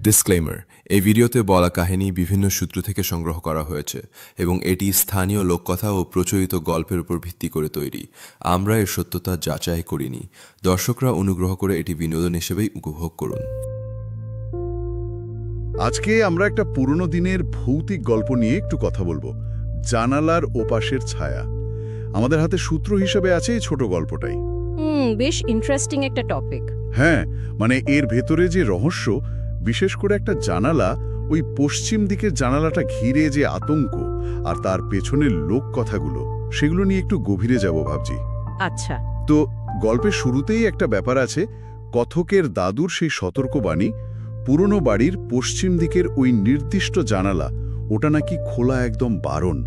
Disclaimer, এই ভিডিওতে বলা কাহিনী বিভিন্ন সূত্র থেকে সংগ্রহ করা হয়েছে এবং এটি স্থানীয় লোককথা ও প্রচলিত গল্পের উপর ভিত্তি করে তৈরি। আমরা এর সত্যতা যাচাই করিনি। দর্শকরা অনুগ্রহ করে এটি বিনোদন হিসেবেই উপভোগ করুন। আজকে আমরা একটা পুরনো দিনের ভৌতিক গল্প নিয়ে একটু কথা বলবো, জানালার ওপাশের ছায়া। আমাদের হাতে সূত্র হিসেবে আছে এই ছোট গল্পটাই। বেশ ইন্টারেস্টিং একটা টপিক। হ্যাঁ, মানে এর ভেতরে যে রহস্য, বিশেষ করে একটা জানালা, ওই পশ্চিম দিকের জানালাটা ঘিরে যে আতঙ্ক আর তার পেছনের লোক কথাগুলো, সেগুলো নিয়ে একটু গভীরে যাব ভাবছি। আচ্ছা, তো গল্পের শুরুতেই একটা ব্যাপার আছে। কথকের দাদুর সেই সতর্কবাণী, পুরনো বাড়ির পশ্চিম দিকের ওই নির্দিষ্ট জানালা, ওটা নাকি খোলা একদম বারণ।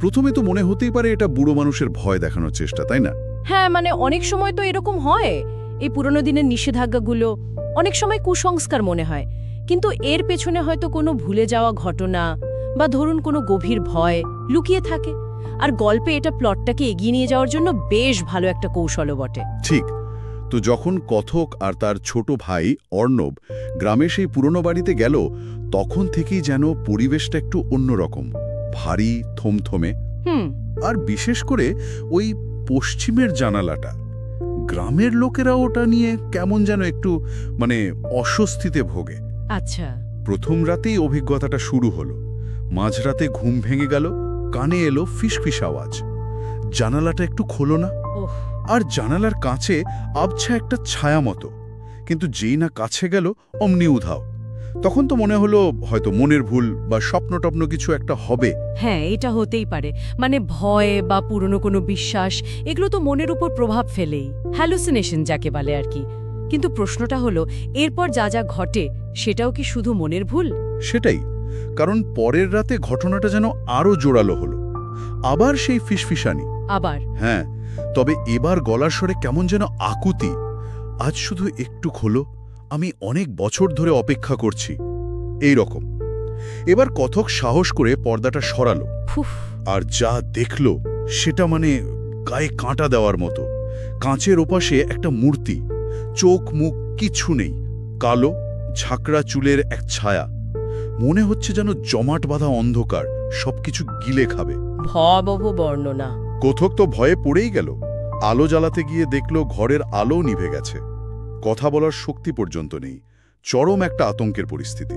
প্রথমে তো মনে হতেই পারে এটা বুড়ো মানুষের ভয় দেখানোর চেষ্টা, তাই না? হ্যাঁ, মানে অনেক সময় তো এরকম হয়। এই পুরনো দিনের নিষেধাজ্ঞাগুলো অনেক সময় কুসংস্কার মনে হয়, কিন্তু এর পেছনে হয়তো কোনো ভুলে যাওয়া ঘটনা বা ধরুন কোনো গভীর ভয় লুকিয়ে থাকে। আর গল্পে এটা প্লটটাকে এগিয়ে নিয়ে যাওয়ার জন্য বেশ ভালো একটা কৌশলও বটে। ঠিক। তো যখন কথক আর তার ছোট ভাই অর্ণব গ্রামে সেই পুরনো বাড়িতে গেল, তখন থেকেই যেন পরিবেশটা একটু অন্যরকম, ভারী, থমথমে। আর বিশেষ করে ওই পশ্চিমের জানালাটা, গ্রামের লোকেরা ওটা নিয়ে কেমন যেন একটু অস্বস্তিতে ভোগে। আচ্ছা, প্রথম রাতেই অভিজ্ঞতাটা শুরু হলো। মাঝরাতে ঘুম ভেঙে গেল, কানে এলো ফিসফিস আওয়াজ। জানালাটা একটু খোলো না। আর জানালার কাছে আবছা একটা ছায়া মতো, কিন্তু যেই না কাছে গেল অমনি উধাও। তখন তো মনে হলো হয়তো মনের ভুল বা স্বপ্ন কিছু একটা হবে। হ্যাঁ, এটা হতেই পারে। মানে ভয় বা পুরনো কোনো বিশ্বাস, এগুলো তো মনের উপর প্রভাব ফেলেই, হ্যালুসিনেশন যাকে বলে আর কি। কিন্তু প্রশ্নটা হলো, এরপর যা যা ঘটে সেটাও কি শুধু মনের ভুল? সেটাই, কারণ পরের রাতে ঘটনাটা যেন আরো জোরালো হলো। আবার সেই ফিসফিসানি। আবার? হ্যাঁ, তবে এবার গলার স্বরে কেমন যেন আকুতি। আজ শুধু একটু খোলো, আমি অনেক বছর ধরে অপেক্ষা করছি, এই রকম। এবার কথক সাহস করে পর্দাটা সরালো, আর যা দেখল সেটা গায়ে কাঁটা দেওয়ার মতো। কাঁচের ওপাশে একটা মূর্তি, চোখ মুখ কিচ্ছু নেই, কালো ঝাঁকড়া চুলের এক ছায়া। মনে হচ্ছে যেন জমাট বাঁধা অন্ধকার সবকিছু গিলে খাবে। ভয়াবহ বর্ণনা। কথক তো ভয়ে পড়েই গেল। আলো জ্বালাতে গিয়ে দেখল ঘরের আলো নিভে গেছে, কথা বলার শক্তি পর্যন্ত নেই। চরম একটা আতঙ্কের পরিস্থিতি।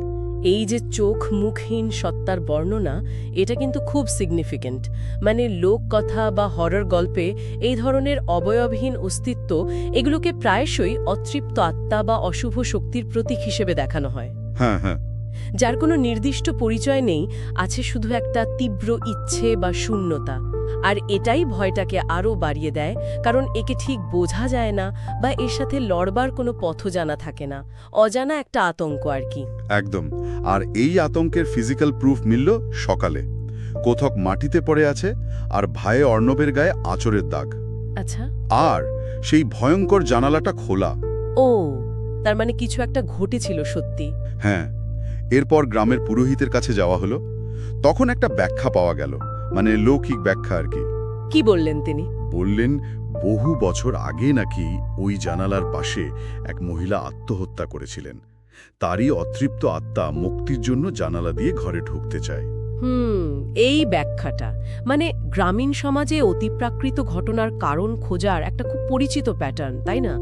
এই যে চোখ মুখহীন সত্তার বর্ণনা, এটা কিন্তু খুব সিগনিফিক্যান্ট। লোককথা বা হরর গল্পে এই ধরনের অবয়বহীন অস্তিত্ব, এগুলোকে প্রায়শই অতৃপ্ত আত্মা বা অশুভ শক্তির প্রতীক হিসেবে দেখানো হয়। হ্যাঁ হ্যাঁ, যার কোনো নির্দিষ্ট পরিচয় নেই, আছে শুধু একটা তীব্র ইচ্ছে বা শূন্যতা। আর এটাই ভয়টাকে আরও বাড়িয়ে দেয়, কারণ একে ঠিক বোঝা যায় না বা এর সাথে লড়বার কোনো পথ জানা থাকে না। অজানা একটা আতঙ্ক আর কি। একদম। আর এই আতঙ্কের ফিজিক্যাল প্রুফ মিলল সকালে। কথক মাটিতে পড়ে আছে, আর ভাইয়ে অর্ণবের গায়ে আঁচড়ের দাগ। আচ্ছা। আর সেই ভয়ঙ্কর জানালাটা খোলা। ও, তার মানে কিছু একটা ঘটেছিল সত্যি। হ্যাঁ। এরপর গ্রামের পুরোহিতের কাছে যাওয়া হলো। তখন একটা ব্যাখ্যা পাওয়া গেল, লৌকিক ব্যাখ্যা আর কি। কি বললেন তিনি? বললেন, বহু বছর আগে নাকি ওই জানালার পাশে এক মহিলা আত্মহত্যা করেছিলেন। তারই অতৃপ্ত আত্মা মুক্তির জন্য জানালা দিয়ে ঘরে ঢুকতে চায়। এই ব্যাখ্যাটা গ্রামীণ সমাজে অতিপ্রাকৃত ঘটনার কারণ খোঁজার একটা খুব পরিচিত প্যাটার্ন, তাই না?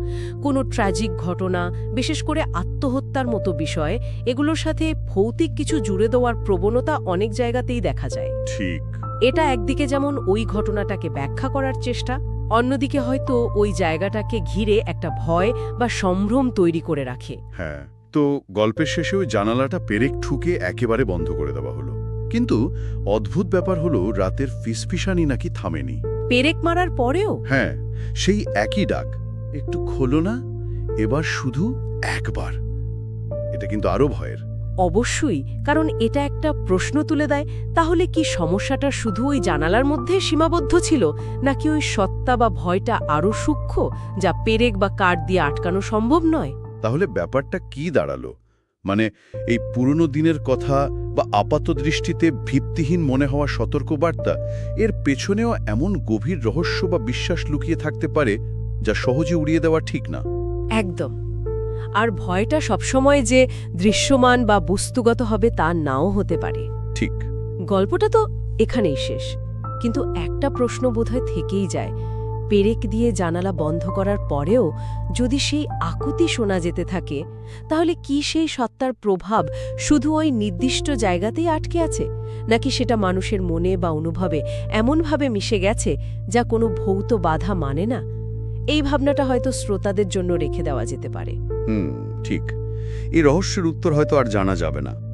কোনো ট্র্যাজিক ঘটনা, বিশেষ করে আত্মহত্যার মতো বিষয়, এগুলোর সাথে ভৌতিক কিছু জুড়ে দেওয়ার প্রবণতা অনেক জায়গাতেই দেখা যায়। ঠিক। এটা একদিকে যেমন ওই ঘটনাটাকে ব্যাখ্যা করার চেষ্টা, অন্যদিকে হয়তো ওই জায়গাটাকে ঘিরে একটা ভয় বা সম্ভ্রম তৈরি করে রাখে। হ্যাঁ। তো গল্পের শেষে ওই জানালাটা পেরেক ঠুকে একেবারে বন্ধ করে দেওয়া হলো। কিন্তু অদ্ভুত ব্যাপার হলো, রাতের ফিসফিসানি নাকি থামেনি। পেরেক মারার পরেও? হ্যাঁ, সেই একই ডাক, একটু খোলো না, এবার শুধু একবার। এটা কিন্তু আরো ভয়ের। অবশ্যই, কারণ এটা একটা প্রশ্ন তুলে দেয়, তাহলে কি সমস্যাটা শুধু ওই জানালার মধ্যে সীমাবদ্ধ ছিল, নাকি ওই সত্তা বা ভয়টা আরো সূক্ষ্ম, যা পেরেক বা কাঠ দিয়ে আটকানো সম্ভব নয়? তাহলে ব্যাপারটা কি দাঁড়ালো? এই পুরনো দিনের কথা বা আপাত দৃষ্টিতে ভিত্তিহীন মনে হওয়া সতর্কবার্তা, এর পেছনেও এমন গভীর রহস্য বা বিশ্বাস লুকিয়ে থাকতে পারে, যা সহজে উড়িয়ে দেওয়া ঠিক না। একদম। আর ভয়টা সবসময় যে দৃশ্যমান বা বস্তুগত হবে তা নাও হতে পারে। ঠিক। গল্পটা তো এখানেই শেষ, কিন্তু একটা প্রশ্ন বোধহয় থেকেই যায়। পেরেক দিয়ে জানালা বন্ধ করার পরেও যদি সেই আকুতি শোনা যেতে থাকে, তাহলে কি সেই সত্তার প্রভাব শুধু ওই নির্দিষ্ট জায়গাতেই আটকে আছে, নাকি সেটা মানুষের মনে বা অনুভবে এমনভাবে মিশে গেছে যা কোনো ভৌত বাধা মানে না? এই ভাবনাটা হয়তো শ্রোতাদের জন্য রেখে দেওয়া যেতে পারে। ঠিক। এই রহস্যের উত্তর হয়তো আর জানা যাবে না।